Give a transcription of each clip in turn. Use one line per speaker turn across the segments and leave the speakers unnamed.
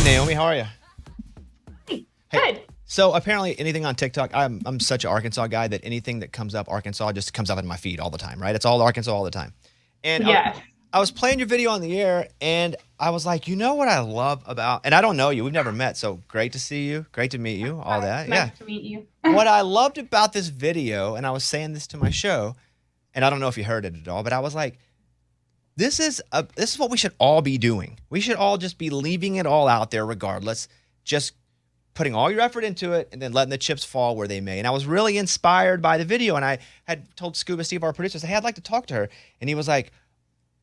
Naomi, how are you?
Hey,
Hey,
good.
so apparently anything on TikTok, I'm such an Arkansas guy that anything that comes up Arkansas just comes up in my feed all the time, right? It's all Arkansas all the time. And
Yes.
I was playing your video on the air, and I was like, you know what I love about, and I don't know you, we've never met, so great to see you, great to meet you, all
Hi,
that,
nice
yeah.
to meet you.
What I loved about this video, and I was saying this to my show, and I don't know if you heard it at all, but I was like, this is what we should all be doing. We should all just be leaving it all out there regardless, just putting all your effort into it and then letting the chips fall where they may. And I was really inspired by the video, and I had told Scuba Steve, our producer, hey, I'd like to talk to her. And he was like,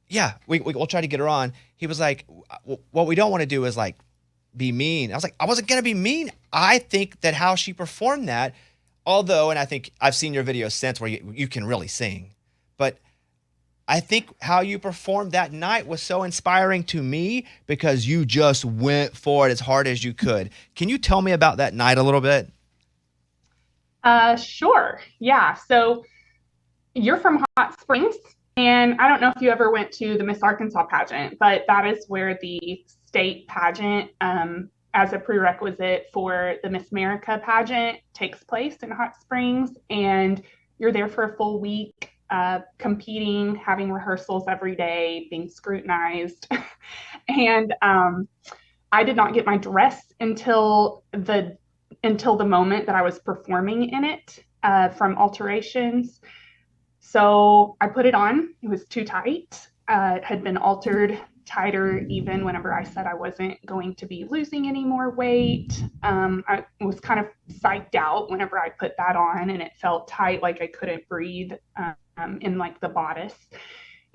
yeah, we'll try to get her on. He was like, what we don't want to do is like be mean. I was like, I wasn't going to be mean. I think that how she performed that, although, and I think I've seen your videos since where you can really sing, but I think how you performed that night was so inspiring to me because you just went for it as hard as you could. Can you tell me about that night a little bit?
Sure. Yeah. So you're from Hot Springs, and I don't know if you ever went to the Miss Arkansas pageant, but that is where the state pageant, as a prerequisite for the Miss America pageant, takes place in Hot Springs. And you're there for a full week, competing, having rehearsals every day, being scrutinized. and I did not get my dress until the moment that I was performing in it, from alterations. So I put it on. It was too tight. It had been altered tighter even whenever I said I wasn't going to be losing any more weight. I was kind of psyched out whenever I put that on, and it felt tight, like I couldn't breathe, in like the bodice.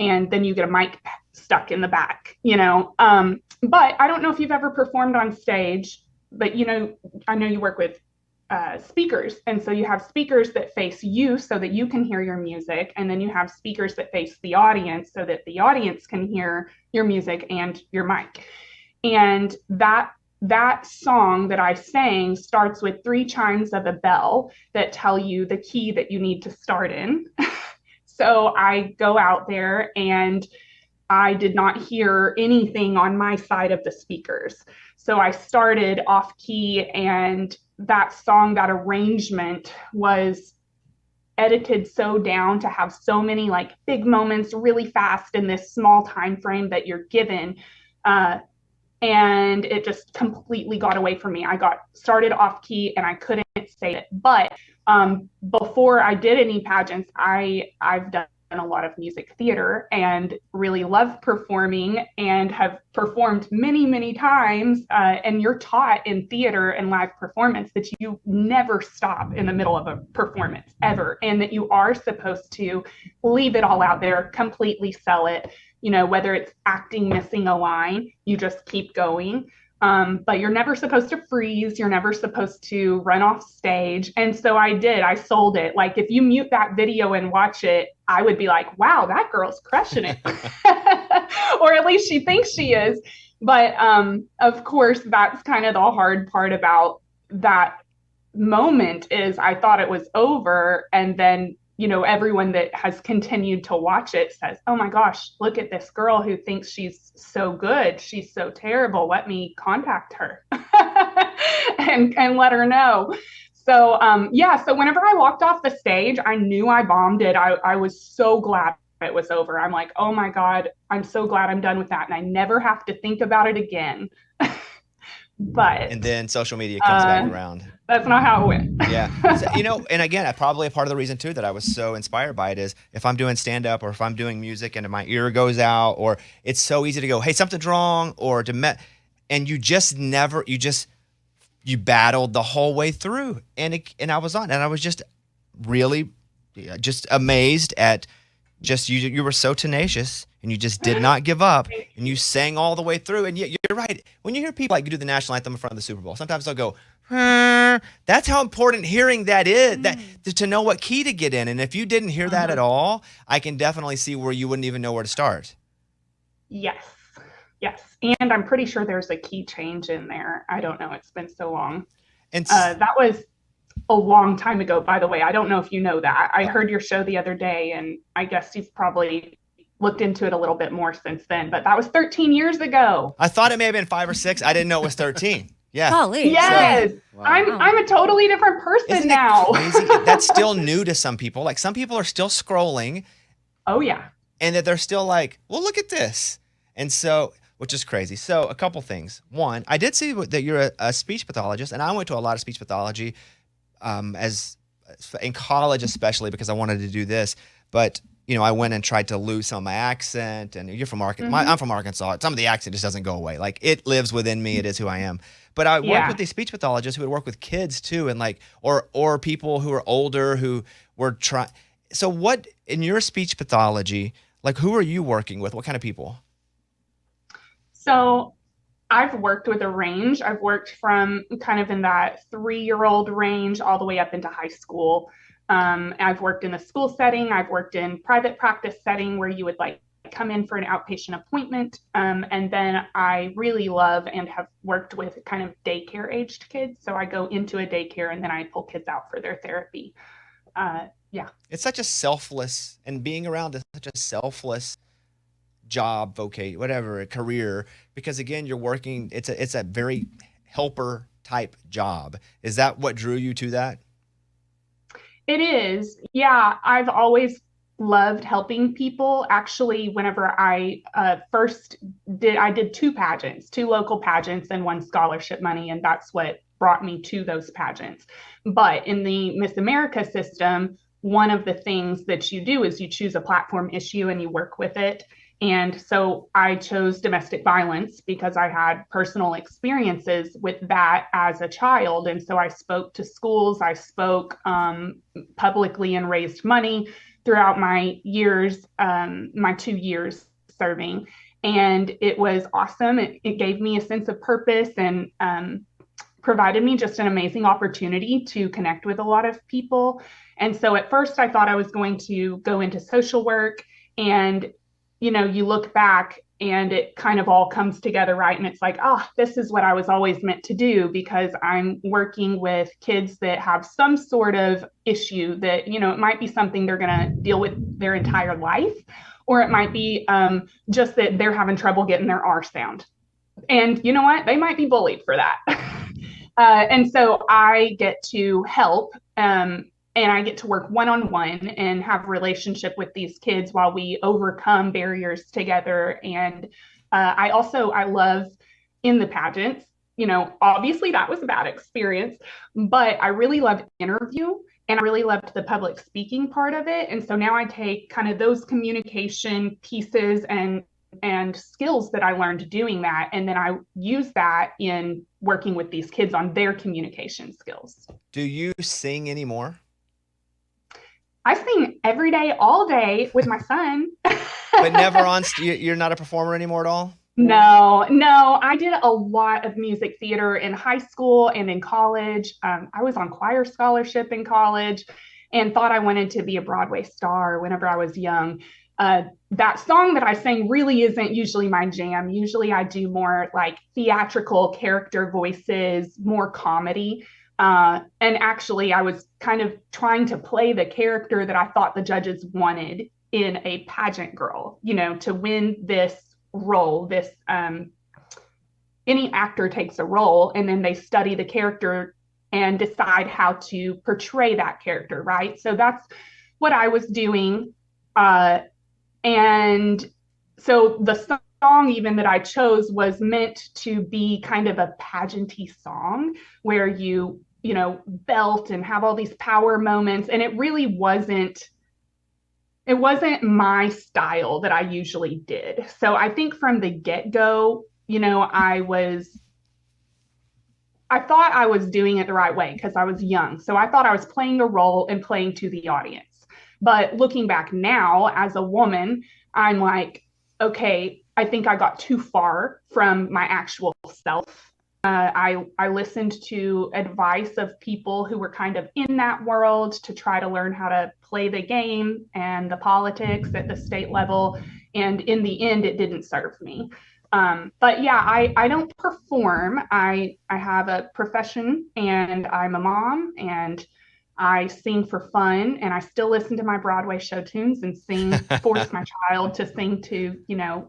And then you get a mic stuck in the back. But I don't know if you've ever performed on stage, but I know you work with speakers. And so you have speakers that face you so that you can hear your music. And then you have speakers that face the audience so that the audience can hear your music and your mic. And that song that I sang starts with 3 chimes of a bell that tell you the key that you need to start in. So I go out there, and I did not hear anything on my side of the speakers. So I started off key, and that song, that arrangement was edited so down to have so many like big moments really fast in this small time frame that you're given. And it just completely got away from me. I got started off key and I couldn't say it. But before I did any pageants, I've done a lot of music theater and really love performing and have performed many, many times. And you're taught in theater and live performance that you never stop in the middle of a performance ever, and that you are supposed to leave it all out there, completely sell it. Whether it's acting, missing a line, you just keep going. But you're never supposed to freeze. You're never supposed to run off stage. And so I did. I sold it. Like, if you mute that video and watch it, I would be like, wow, that girl's crushing it. Or at least she thinks she is. But of course, that's kind of the hard part about that moment is I thought it was over. And then everyone that has continued to watch it says, oh my gosh, look at this girl who thinks she's so good. She's so terrible. Let me contact her and let her know. So, yeah, so whenever I walked off the stage, I knew I bombed it. I was so glad it was over. I'm like, oh my God, I'm so glad I'm done with that. And I never have to think about it again.
And
But
then social media comes back around.
that's not how it went.
Yeah. So, and again, probably a part of the reason too that I was so inspired by it is if I'm doing stand up or if I'm doing music and my ear goes out, or it's so easy to go, hey, something's wrong, or and you battled the whole way through. And I was on, and I was just really just amazed at just you were so tenacious, and you just did not give up, and you sang all the way through. And yet you're right. When you hear people like do the national anthem in front of the Super Bowl, sometimes they'll go, that's how important hearing that is, that to know what key to get in. And if you didn't hear that at all, I can definitely see where you wouldn't even know where to start.
Yes. Yes. And I'm pretty sure there's a key change in there. I don't know. It's been so long.
And
That was a long time ago, by the way. I don't know if you know that. I heard your show the other day, and I guess you've probably looked into it a little bit more since then, but that was 13 years ago.
I thought it may have been 5 or 6. I didn't know it was 13. Yeah.
Golly.
Yes.
Wow.
I'm a totally different person
Isn't
now.
it crazy? That's still new to some people. Like some people are still scrolling.
Oh yeah.
And that they're still like, well, look at this. And so, which is crazy. So a couple things. One, I did see that you're a speech pathologist, and I went to a lot of speech pathology as in college, especially because I wanted to do this. But I went and tried to lose some of my accent. And you're from Arkansas. I'm from Arkansas. Some of the accent just doesn't go away. Like it lives within me. It is who I am. But I worked with these speech pathologists who would work with kids too, and like or people who are older who were trying. So what in your speech pathology? Like who are you working with? What kind of people?
So I've worked with a range. I've worked from kind of in that 3-year-old range all the way up into high school. I've worked in a school setting. I've worked in private practice setting where you would like come in for an outpatient appointment. And then I really love and have worked with kind of daycare aged kids. So I go into a daycare and then I pull kids out for their therapy.
It's such a selfless, and being around is such a selfless job, whatever, a career, because again, you're working, it's a very helper type job. Is that what drew you to that?
It is. Yeah, I've always loved helping people. Actually, whenever I did 2 pageants, 2 local pageants and 1 scholarship money, and that's what brought me to those pageants. But in the Miss America system, one of the things that you do is you choose a platform issue and you work with it. And so I chose domestic violence because I had personal experiences with that as a child. And so I spoke to schools, I spoke publicly and raised money throughout my years, my 2 years serving. And it was awesome. It gave me a sense of purpose and provided me just an amazing opportunity to connect with a lot of people. And so at first I thought I was going to go into social work, and you look back and it kind of all comes together, right? And it's like, this is what I was always meant to do, because I'm working with kids that have some sort of issue that, it might be something they're going to deal with their entire life, or it might be just that they're having trouble getting their R sound. And you know what? They might be bullied for that. And so I get to help and I get to work one-on-one and have a relationship with these kids while we overcome barriers together. And I love in the pageants, obviously that was a bad experience, but I really loved interview and I really loved the public speaking part of it. And so now I take kind of those communication pieces and skills that I learned doing that, and then I use that in working with these kids on their communication skills.
Do you sing anymore?
I sing every day, all day with my son.
But never on you're not a performer anymore at all?
No, I did a lot of music theater in high school and in college. I was on choir scholarship in college and thought I wanted to be a Broadway star whenever I was young. That song that I sang really isn't usually my jam. Usually I do more like theatrical character voices, more comedy. And actually I was kind of trying to play the character that I thought the judges wanted in a pageant girl, to win this role. Any actor takes a role and then they study the character and decide how to portray that character, right? So that's what I was doing. And so the song even that I chose was meant to be kind of a pageanty song where you belt and have all these power moments. And it really wasn't my style that I usually did. So I think from the get-go, I thought I was doing it the right way because I was young. So I thought I was playing a role and playing to the audience. But looking back now as a woman, I'm like, okay, I think I got too far from my actual self. I listened to advice of people who were kind of in that world to try to learn how to play the game and the politics at the state level. And in the end, it didn't serve me. But yeah, I don't perform. I have a profession and I'm a mom and I sing for fun, and I still listen to my Broadway show tunes and force my child to sing to,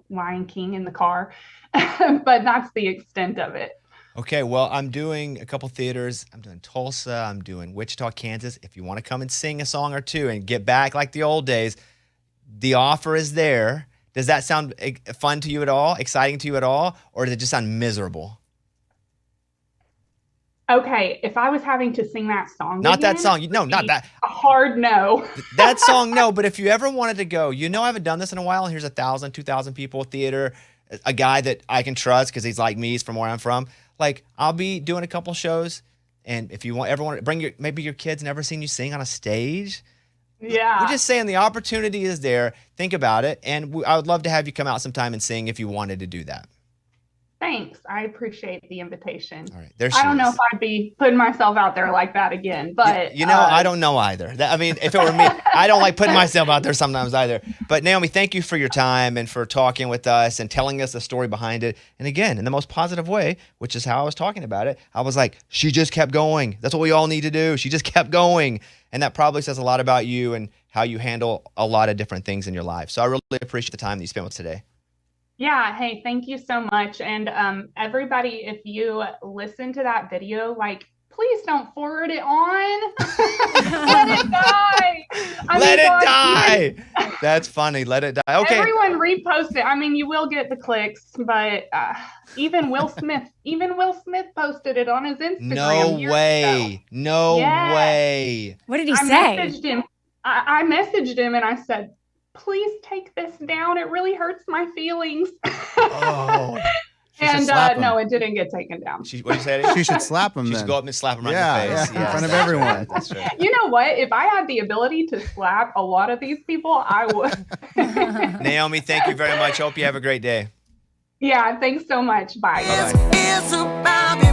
Lion King in the car. But that's the extent of it.
Okay, well, I'm doing a couple theaters. I'm doing Tulsa. I'm doing Wichita, Kansas. If you want to come and sing a song or two and get back like the old days, the offer is there. Does that sound fun to you at all? Exciting to you at all? Or does it just sound miserable?
Okay, if I was having to sing that song
Not
again,
that song. No, not that.
A hard no.
That song, no. But if you ever wanted to go, I haven't done this in a while. And here's 1,000, 2,000 people theater, a guy that I can trust because he's like me. He's from where I'm from. Like, I'll be doing a couple shows. And if you ever want to bring maybe your kids never seen you sing on a stage.
Yeah.
We're just saying the opportunity is there. Think about it. And I would love to have you come out sometime and sing if you wanted to do that.
Thanks. I appreciate the invitation.
All right.
I don't know if I'd be putting myself out there like that again, but
I don't know either. If it were me, I don't like putting myself out there sometimes either. But Naomi, thank you for your time and for talking with us and telling us the story behind it. And again, in the most positive way, which is how I was talking about it. I was like, she just kept going. That's what we all need to do. She just kept going. And that probably says a lot about you and how you handle a lot of different things in your life. So I really appreciate the time that you spent with us today.
Yeah. Hey, thank you so much. And everybody, if you listen to that video, please don't forward it on. Let it die.
Let it die. That's funny. Let it die. Okay.
Everyone repost it. You will get the clicks, but even Will Smith posted it on his Instagram.
No way.
What did he say?
I messaged him and I said, please take this down. It really hurts my feelings.
Oh.
And no, it didn't get taken down.
What did you say?
She should slap him.
She should go up and slap him right in the face.
Yeah, in front of everyone.
That's right.
You know what? If I had the ability to slap a lot of these people, I would.
Naomi, thank you very much. Hope you have a great day.
Yeah, thanks so much. Bye.
Bye-bye.